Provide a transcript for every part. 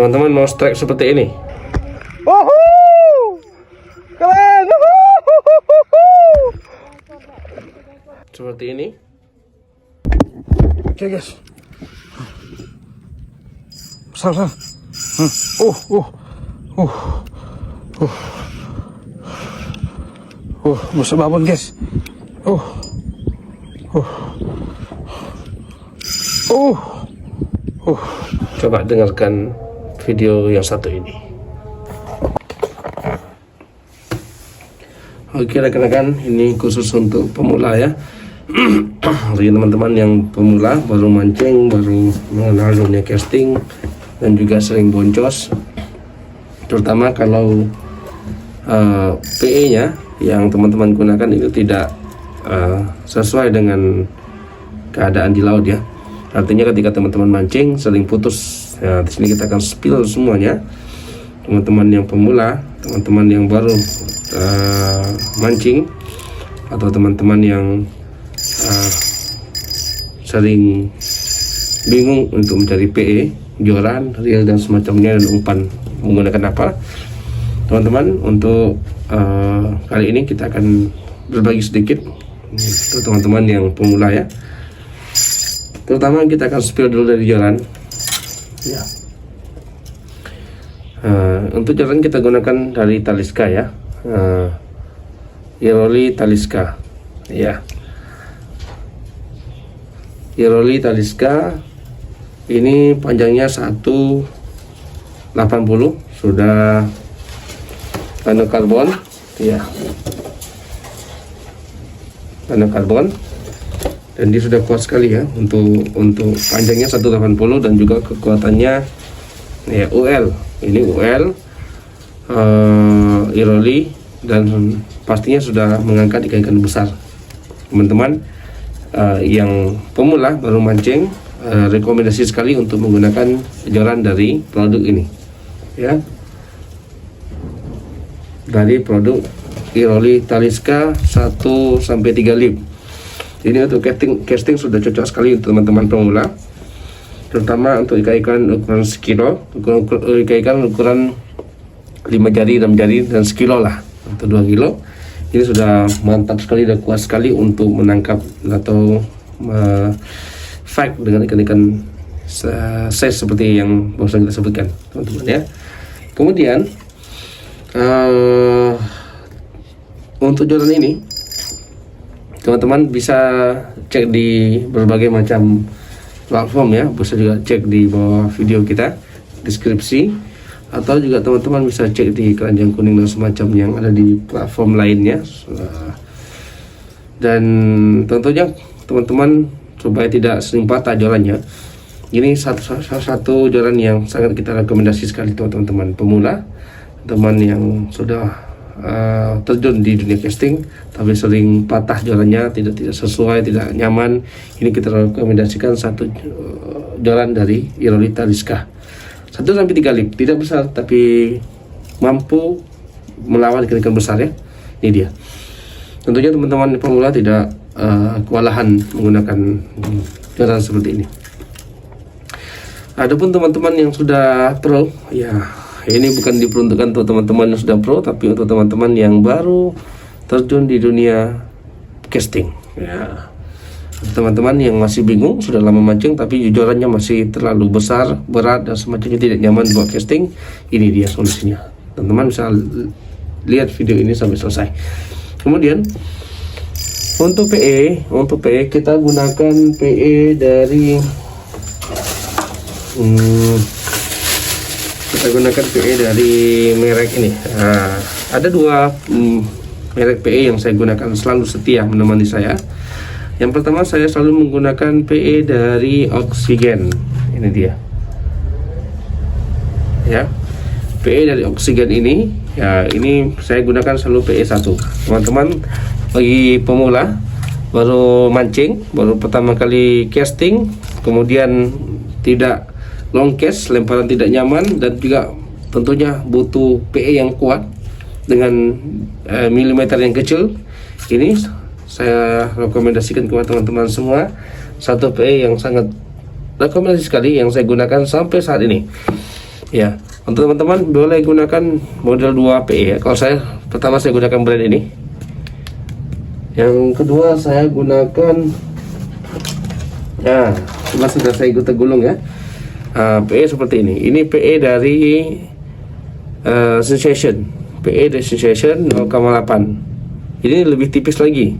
Teman-teman mau strike seperti ini. Keren. Seperti ini. Oke guys. Besar. Besar babon guys. Coba dengarkan video yang satu ini. Oke rekan-rekan, ini khusus untuk pemula ya. Bagi teman-teman yang pemula, baru mancing, baru mengenal dunia casting, dan juga sering boncos, terutama kalau PE nya yang teman-teman gunakan itu tidak sesuai dengan keadaan di laut ya. Artinya ketika teman-teman mancing sering putus ya, di sini kita akan spill semuanya. Teman-teman yang pemula, teman-teman yang baru mancing, atau teman-teman yang sering bingung untuk mencari PE, joran, reel dan semacamnya, dan umpan menggunakan apa, teman-teman, untuk kali ini kita akan berbagi sedikit untuk teman-teman yang pemula ya. Terutama kita akan spill dulu dari joran ya. Untuk joran kita gunakan dari Taliska ya, Iroli Taliska ya. Iroli Taliska ini panjangnya 180, sudah nano karbon ya, nano karbon, dan dia sudah kuat sekali ya. Untuk panjangnya 180 dan juga kekuatannya ya UL. Ini UL Iroli, dan pastinya sudah mengangkat ikan-ikan besar. Teman-teman yang pemula baru mancing, rekomendasi sekali untuk menggunakan joran dari produk ini ya, dari produk Iroli Taliska 1-3 lip. Ini untuk casting sudah cocok sekali untuk teman-teman pemula, terutama untuk ikan-ikan ukuran sekilo, ikan-ikan ukuran 5 jari, 6 jari, dan sekilo lah, atau 2 kilo. Ini sudah mantap sekali dan kuat sekali untuk menangkap atau fight dengan ikan-ikan size seperti yang barusan kita sebutkan, teman-teman ya. Kemudian untuk joran ini teman-teman bisa cek di berbagai macam platform ya, bisa juga cek di bawah video kita, deskripsi, atau juga teman-teman bisa cek di Keranjang Kuning dan semacam yang ada di platform lainnya. Dan tentunya teman-teman supaya tidak sering patah jorannya, ini salah satu joran yang sangat kita rekomendasi sekali teman-teman pemula, teman yang sudah terjun di dunia casting tapi sering patah jorannya, tidak sesuai, tidak nyaman. Ini kita rekomendasikan satu joran dari Iroli Taliska 1-3 lip, tidak besar tapi mampu melawan ikan-ikan besar ya. Ini dia. Tentunya teman-teman pemula tidak kewalahan menggunakan joran seperti ini. Adapun teman-teman yang sudah pro ya, ini bukan diperuntukkan untuk teman-teman yang sudah pro, tapi untuk teman-teman yang baru terjun di dunia casting ya. Teman-teman yang masih bingung, sudah lama mancing tapi jorannya masih terlalu besar, berat, dan semacamnya, tidak nyaman buat casting, ini dia solusinya. Teman-teman bisa lihat video ini sampai selesai. Kemudian untuk PE kita gunakan PE dari kita gunakan PE dari merek ini. Ada dua merek PE yang saya gunakan selalu setia menemani saya. Yang pertama, saya selalu menggunakan PE dari Oksigen. Ini dia ya, PE dari Oksigen ini ya. Ini saya gunakan selalu PE 1. Teman-teman bagi pemula baru mancing, baru pertama kali casting, kemudian tidak long cast, lemparan tidak nyaman, dan juga tentunya butuh PE yang kuat dengan milimeter yang kecil, ini saya rekomendasikan kepada teman-teman semua satu PE yang sangat rekomendasi sekali yang saya gunakan sampai saat ini. Ya, untuk teman-teman boleh gunakan model 2 PE ya. Kalau saya pertama saya gunakan brand ini. Yang kedua saya gunakan ya, sudah saya gulung ya. PE seperti ini. Ini PE dari Sensation. PE dari Sensation 0,8. Ini lebih tipis lagi.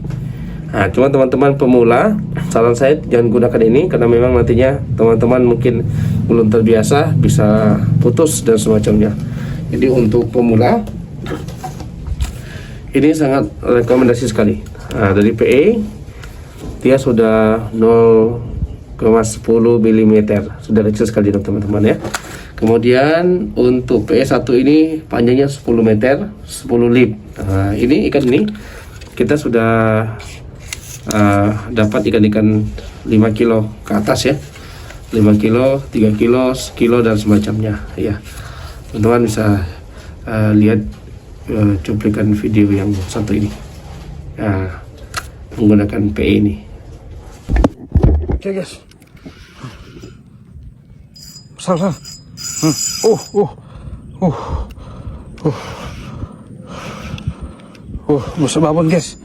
Nah, cuma teman-teman pemula, saran saya jangan gunakan ini karena memang nantinya teman-teman mungkin belum terbiasa bisa putus dan semacamnya. Jadi untuk pemula ini sangat rekomendasi sekali. Nah, dari PE dia sudah 0,10 mm, sudah kecil sekali teman-teman ya. Kemudian untuk PE1 ini panjangnya 10 meter, 10 lip. Nah, ini ikan ini kita sudah dapat ikan-ikan 5 kilo ke atas ya, 5 kilo, 3 kilo, sekilo dan semacamnya ya. Teman-teman bisa lihat cuplikan video yang satu ini menggunakan PE ini. Oke guys, besar. Besar babon guys.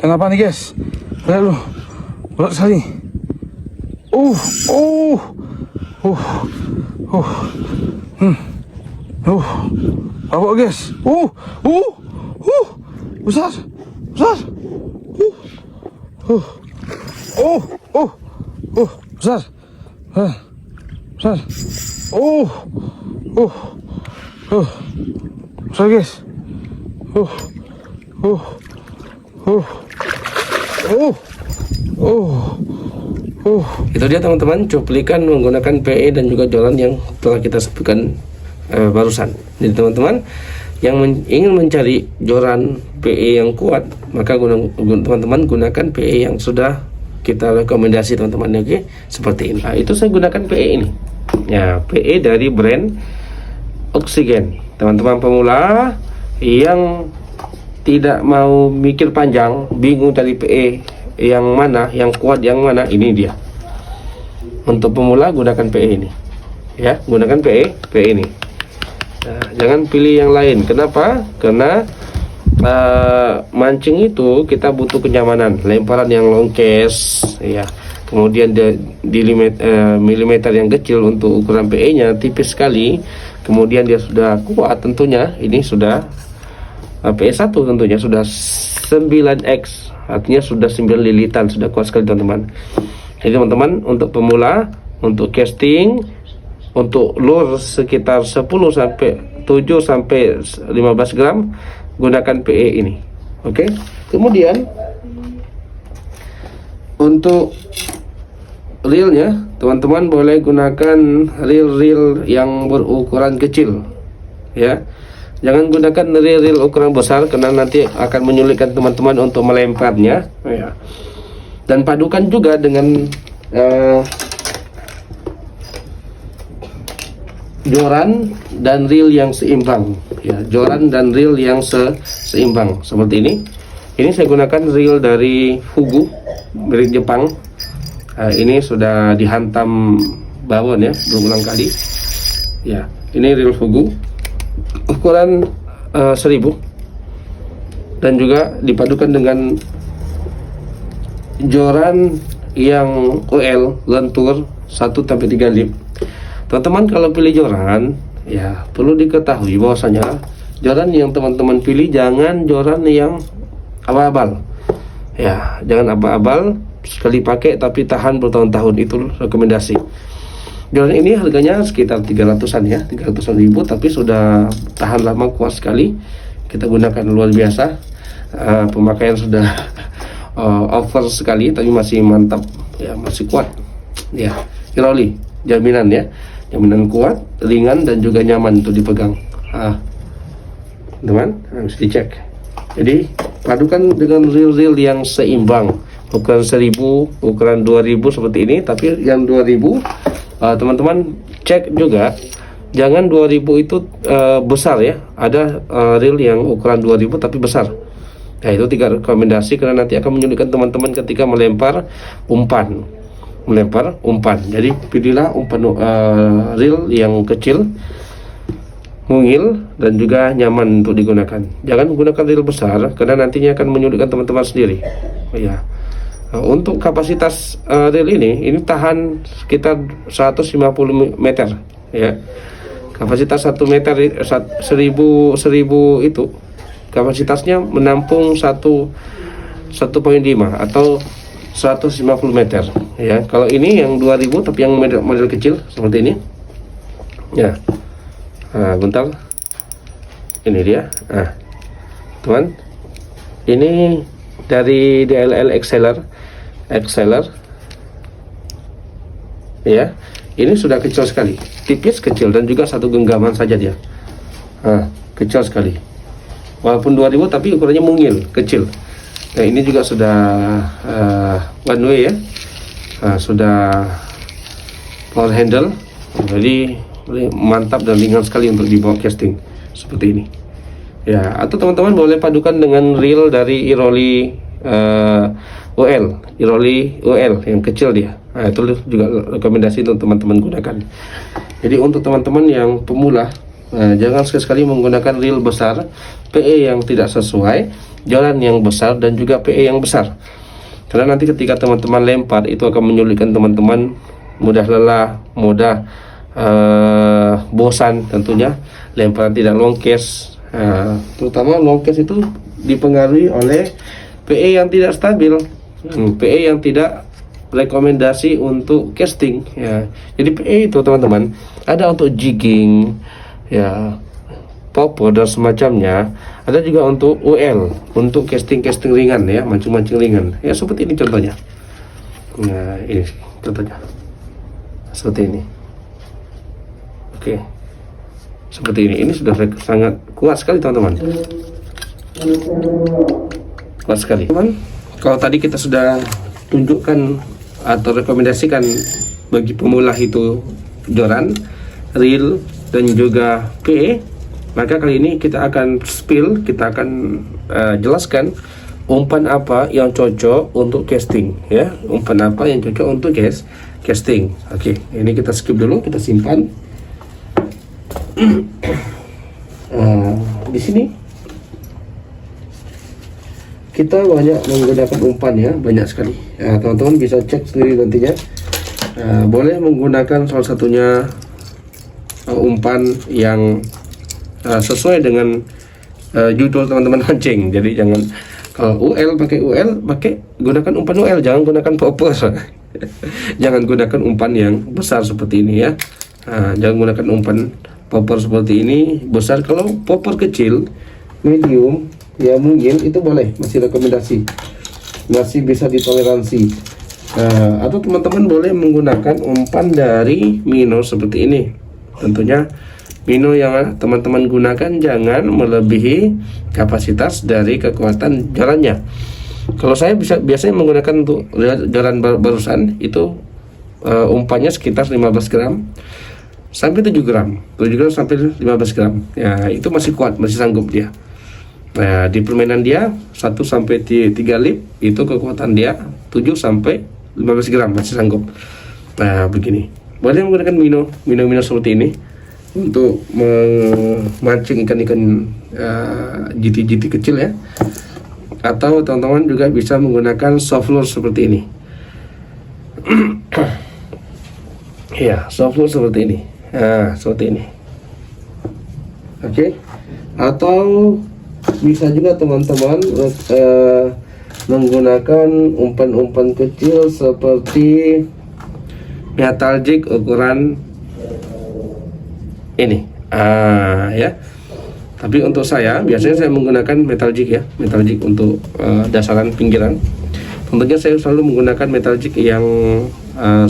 Kenapa nih guys? Lihat lu, berat sekali. Babak guys. Besar. Besar. Besar guys. Itu dia teman-teman cuplikan menggunakan PE dan juga joran yang telah kita sebutkan barusan. Jadi teman-teman yang ingin mencari joran PE yang kuat, maka teman-teman gunakan PE yang sudah kita rekomendasi teman-teman, oke? Seperti ini. Nah, itu saya gunakan PE ini. Ya, PE dari brand Oxygen. Teman-teman pemula yang tidak mau mikir panjang, bingung dari PE yang mana, yang kuat yang mana, ini dia. Untuk pemula gunakan PE ini. Ya, gunakan PE ini. Nah, jangan pilih yang lain. Kenapa? Karena mancing itu kita butuh kenyamanan, lemparan yang long cast, ya. Kemudian milimeter yang kecil untuk ukuran PE-nya tipis sekali. Kemudian dia sudah kuat tentunya. Ini sudah PE1 tentunya sudah 9X, artinya sudah 9 lilitan, sudah kuat sekali teman-teman. Jadi teman-teman untuk pemula, untuk casting, untuk lure sekitar 10 sampai 7 sampai 15 gram gunakan PE ini. Oke. Kemudian untuk reelnya teman-teman boleh gunakan reel yang berukuran kecil ya. Jangan gunakan reel ukuran besar karena nanti akan menyulitkan teman-teman untuk melemparnya ya. Dan padukan juga dengan joran dan reel yang seimbang ya, joran dan reel yang seimbang seperti ini. Ini saya gunakan reel dari Fugu milik Jepang. Ini sudah dihantam bawon ya berulang kali ya. Ini reel Fugu ukuran 1000 dan juga dipadukan dengan joran yang OL lentur 1-3 lip. Teman-teman kalau pilih joran ya perlu diketahui bahwasanya joran yang teman-teman pilih jangan joran yang abal-abal ya, jangan abal-abal sekali pakai tapi tahan bertahun-tahun, itu rekomendasi. Joran ini harganya sekitar 300-an ya, 300-an ribu, tapi sudah tahan lama, kuat sekali. Kita gunakan luar biasa. Pemakaian sudah over sekali tapi masih mantap ya, masih kuat ya. Iroli jaminan ya, jaminan kuat, ringan dan juga nyaman untuk dipegang. Teman harus dicek. Jadi padukan dengan reel-reel yang seimbang, ukuran 1000, ukuran 2000 seperti ini. Tapi yang 2000 teman-teman cek juga, jangan 2000 itu besar ya. Ada reel yang ukuran 2000 tapi besar Nah, itu 3 rekomendasi karena nanti akan menyulitkan teman-teman ketika melempar umpan. Jadi pilihlah umpan reel yang kecil, mungil, dan juga nyaman untuk digunakan. Jangan menggunakan reel besar karena nantinya akan menyulitkan teman-teman sendiri. Ya. Untuk kapasitas reel ini tahan sekitar 150 meter ya. Kapasitas 1 meter 1000 itu kapasitasnya menampung 1,5 atau 150 meter ya. Kalau ini yang 2000 tapi yang model kecil seperti ini ya. Nah, bentar, ini dia. Nah, teman, ini dari DLL Exceller ya. Ini sudah kecil sekali, tipis, kecil, dan juga 1 genggaman saja dia. Nah, kecil sekali. Walaupun 2000 tapi ukurannya mungil, kecil. Nah, ini juga sudah one way ya. Sudah power handle. Jadi mantap dan ringan sekali untuk dibawa casting seperti ini. Ya, atau teman-teman boleh padukan dengan reel dari Iroli UL yang kecil dia. Nah, itu juga rekomendasi untuk teman-teman gunakan. Jadi untuk teman-teman yang pemula, jangan sekali-sekali menggunakan reel besar, PE yang tidak sesuai, jalan yang besar, dan juga PE yang besar. Karena nanti ketika teman-teman lempar itu akan menyulitkan teman-teman, mudah lelah, mudah bosan tentunya, lemparan tidak long case. Terutama long case itu dipengaruhi oleh PE yang tidak stabil, PE yang tidak rekomendasi untuk casting ya. Jadi PE itu teman-teman ada untuk jigging ya, popper dan semacamnya, ada juga untuk UL, untuk casting ringan ya, mancing ringan ya, seperti ini contohnya. Nah, ini contohnya seperti ini. Oke, seperti ini sudah sangat kuat sekali teman-teman, kuat sekali teman. Kalau tadi kita sudah tunjukkan atau rekomendasikan bagi pemula itu joran, reel, dan juga PE, maka kali ini kita akan kita akan jelaskan umpan apa yang cocok untuk casting ya, umpan apa yang cocok untuk casting. Oke, ini kita skip dulu, kita simpan. Di sini kita banyak menggunakan umpan ya, banyak sekali. Teman-teman bisa cek sendiri nantinya. Boleh menggunakan salah satunya umpan yang sesuai dengan judul teman-teman mancing. Jadi jangan, kalau UL gunakan umpan UL, jangan gunakan popper. Jangan gunakan umpan yang besar seperti ini ya. Jangan gunakan umpan popper seperti ini besar. Kalau popper kecil, medium ya, mungkin itu boleh, masih rekomendasi, masih bisa ditoleransi. Atau teman-teman boleh menggunakan umpan dari minnow seperti ini. Tentunya minnow yang teman-teman gunakan jangan melebihi kapasitas dari kekuatan jalannya. Kalau saya biasanya menggunakan untuk jalan barusan itu umpannya sekitar 15 gram sampai 7 gram sampai 15 gram ya, itu masih kuat, masih sanggup dia. Nah, di permainan dia 1 sampai 3 lip itu kekuatan dia 7 sampai 15 gram masih sanggup. Nah, begini. Boleh menggunakan minnow seperti ini untuk memancing ikan-ikan GT kecil ya. Atau teman-teman juga bisa menggunakan soft lure seperti ini. Ya, soft lure seperti ini. Nah, seperti ini. Oke. Atau bisa juga teman-teman menggunakan umpan-umpan kecil seperti metal jig ukuran ini ya. Tapi untuk saya biasanya saya menggunakan metal jig ya, metal jig untuk dasaran pinggiran. Tentunya saya selalu menggunakan metal jig yang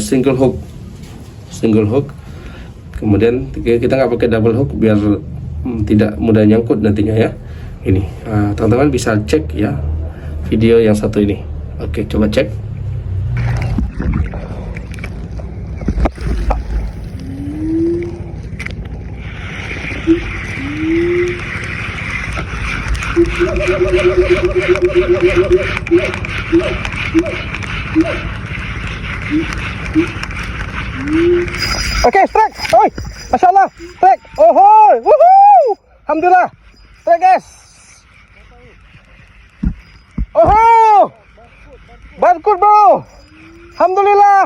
single hook. Kemudian kita nggak pakai double hook biar tidak mudah nyangkut nantinya ya. Ini teman-teman bisa cek ya video yang satu ini. Oke, coba cek. Oke, strike. Oi, Masya Allah, strike. Oh, wuhuu. Alhamdulillah, strike guys. Oh, barcode bro. Alhamdulillah.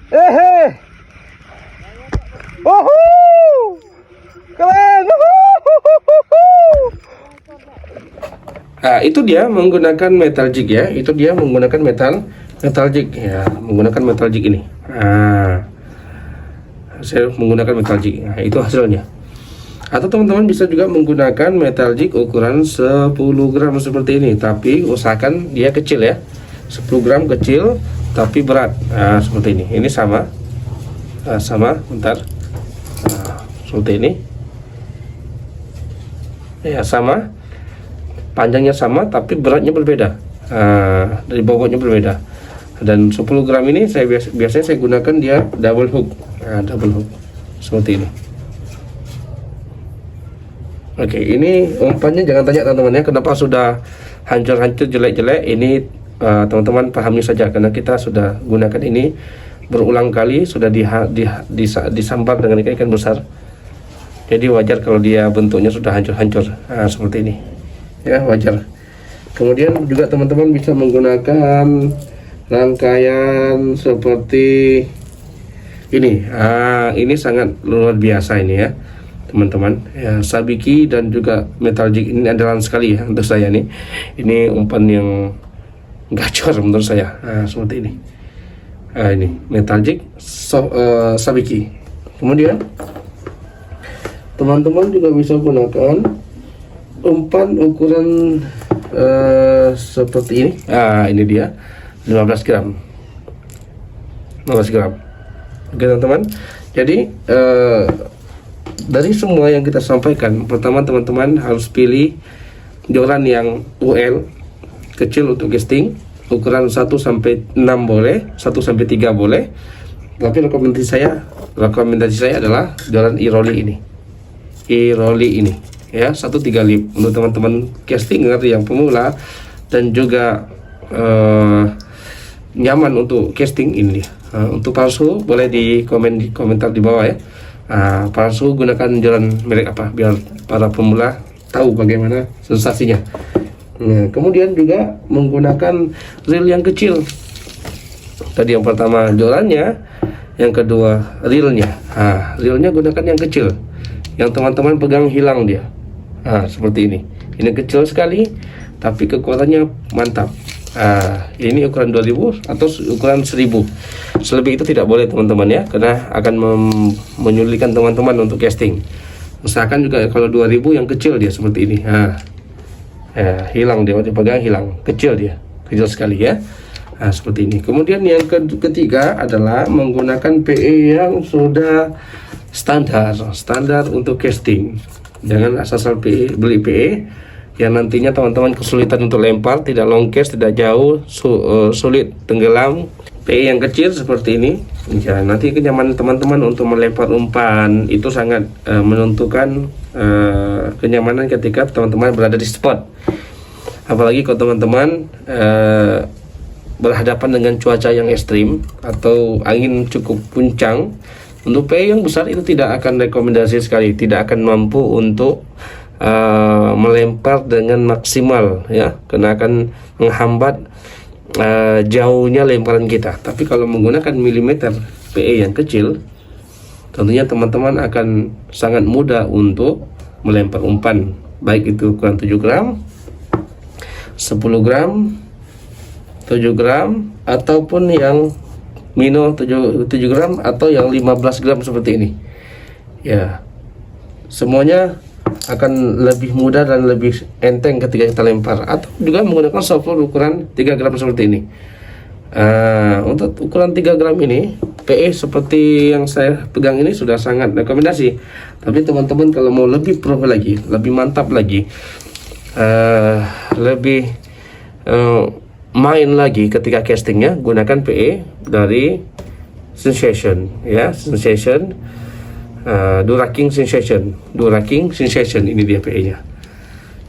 Keren. Nah, itu dia menggunakan metal jig ya. Itu dia menggunakan metal jig ya, menggunakan metal jig ini. Nah, saya menggunakan metal jig. Nah, itu hasilnya. Atau teman-teman bisa juga menggunakan metal jig ukuran 10 gram seperti ini, tapi usahakan dia kecil ya. 10 gram kecil tapi berat. Nah, seperti ini. Ini sama. Sama, bentar. Nah, seperti ini. Ya, sama. Panjangnya sama tapi beratnya berbeda. Dari bobotnya berbeda. Dan 10 gram ini biasanya saya gunakan dia double hook. Double hook. Seperti ini. Oke, ini umpannya jangan tanya teman-teman ya, kenapa sudah hancur-hancur jelek-jelek. Ini teman-teman pahami saja, karena kita sudah gunakan ini berulang kali, sudah disambar dengan ikan besar. Jadi wajar kalau dia bentuknya sudah hancur-hancur. Seperti ini. Ya, wajar. Kemudian juga teman-teman bisa menggunakan rangkaian seperti ini. Ini sangat luar biasa ini ya. Teman-teman ya, sabiki dan juga metal jig ini andalan sekali ya untuk saya nih. Ini umpan yang gacor menurut saya. Seperti ini. Ini metal jig sabiki. Kemudian teman-teman juga bisa gunakan umpan ukuran seperti ini. Ini dia 15 gram. 15 gram. Oke teman-teman. Jadi dari semua yang kita sampaikan, pertama teman-teman harus pilih joran yang UL kecil untuk casting, ukuran 1 sampai 6 boleh, 1 sampai 3 boleh. Tapi rekomendasi saya adalah joran iroli ini. Iroli ini ya, 1 3 lip untuk teman-teman castinger yang pemula dan juga nyaman untuk casting ini. Untuk palsu boleh di komentar di bawah ya. Palsu gunakan joran merek apa biar para pemula tahu bagaimana sensasinya. Kemudian juga menggunakan reel yang kecil. Tadi yang pertama jorannya, yang kedua reelnya. Reelnya gunakan yang kecil, yang teman-teman pegang hilang dia. Seperti ini. Ini kecil sekali tapi kekuatannya mantap. Ini ukuran 2000 atau ukuran 1000. Selebih itu tidak boleh teman-teman ya, karena akan menyulitkan teman-teman untuk casting. Usahakan juga kalau 2000 yang kecil dia seperti ini. Hilang dia, dipegang hilang, kecil dia, kecil sekali ya. Seperti ini. Kemudian yang ketiga adalah menggunakan PE yang sudah standar untuk casting. Jangan asal beli PE yang nantinya teman-teman kesulitan untuk lempar, tidak long cast, tidak jauh, sulit tenggelam. PE yang kecil seperti ini ya, nanti kenyamanan teman-teman untuk melempar umpan itu sangat menentukan kenyamanan ketika teman-teman berada di spot. Apalagi kalau teman-teman berhadapan dengan cuaca yang ekstrim atau angin cukup puncang. Untuk PE yang besar itu tidak akan rekomendasi sekali, tidak akan mampu untuk melempar dengan maksimal ya, karena akan menghambat jauhnya lemparan kita. Tapi kalau menggunakan milimeter PE yang kecil, tentunya teman-teman akan sangat mudah untuk melempar umpan, baik itu ukuran 7 gram, 10 gram, 7 gram, ataupun yang mino 7 gram atau yang 15 gram seperti ini ya. Semuanya akan lebih mudah dan lebih enteng ketika kita lempar, atau juga menggunakan softball ukuran 3 gram seperti ini. Untuk ukuran 3 gram ini PE seperti yang saya pegang ini sudah sangat rekomendasi. Tapi teman-teman kalau mau lebih pro lagi, lebih mantap lagi, lebih main lagi ketika castingnya, gunakan PE dari Sensation ya, Sensation Dura King Sensation ini dia PE nya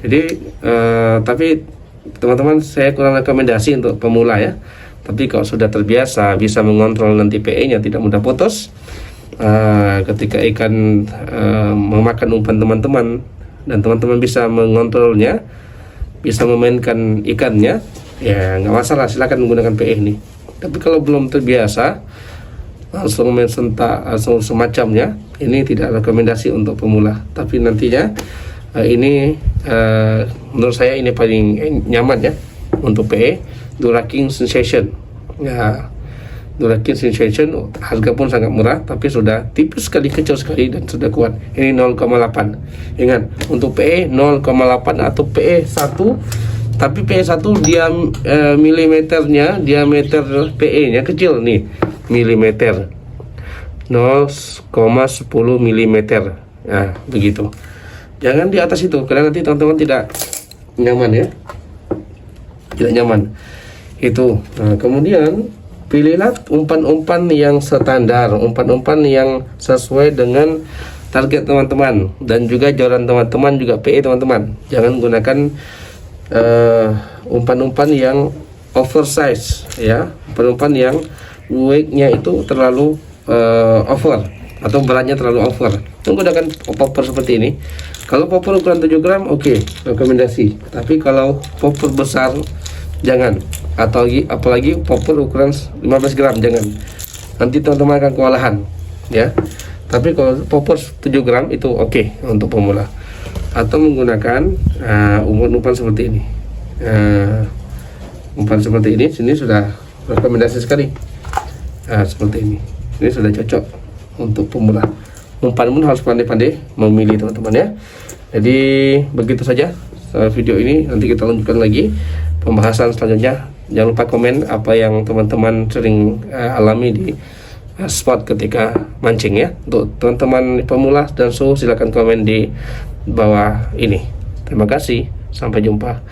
Jadi tapi teman-teman, saya kurang rekomendasi untuk pemula ya. Tapi kalau sudah terbiasa, bisa mengontrol nanti PE-nya, tidak mudah putus. Ketika ikan memakan umpan teman-teman dan teman-teman bisa mengontrolnya, bisa memainkan ikannya, ya nggak masalah, silakan menggunakan PE ini. Tapi kalau belum terbiasa, langsung main sentak, langsung semacamnya, ini tidak rekomendasi untuk pemula. Tapi nantinya ini menurut saya ini paling nyaman ya untuk PE, Dura-King Sensation ya. Dura-King Sensation harga pun sangat murah, tapi sudah tipis sekali, kecil sekali, dan sudah kuat. Ini 0,8. Ingat, untuk PE 0,8 atau PE 1, tapi PE 1 dia milimeternya, diameter PE nya kecil nih, milimeter 0,10 milimeter. Nah begitu, jangan di atas itu, karena nanti teman-teman tidak nyaman ya, tidak nyaman itu. Nah, kemudian pilihlah umpan-umpan yang standar, umpan-umpan yang sesuai dengan target teman-teman, dan juga joran teman-teman, juga PE teman-teman. Jangan gunakan umpan-umpan yang oversize ya, umpan-umpan yang weight-nya itu terlalu over atau beratnya terlalu over. Menggunakan popper seperti ini. Kalau popper ukuran 7 gram oke, rekomendasi. Tapi kalau popper besar jangan, atau apalagi popper ukuran 15 gram jangan, nanti teman-teman akan kewalahan ya. Tapi kalau popper 7 gram itu oke untuk pemula, atau menggunakan umpan seperti ini. Umpan seperti ini, sini sudah rekomendasi sekali. Seperti ini sudah cocok untuk pemula. Umpan pun harus pandai-pandai memilih teman-teman ya. Jadi begitu saja video ini, nanti kita lanjutkan lagi pembahasan selanjutnya. Jangan lupa komen apa yang teman-teman sering alami di spot ketika mancing ya. Untuk teman-teman pemula dan silakan komen di bawah ini. Terima kasih, sampai jumpa.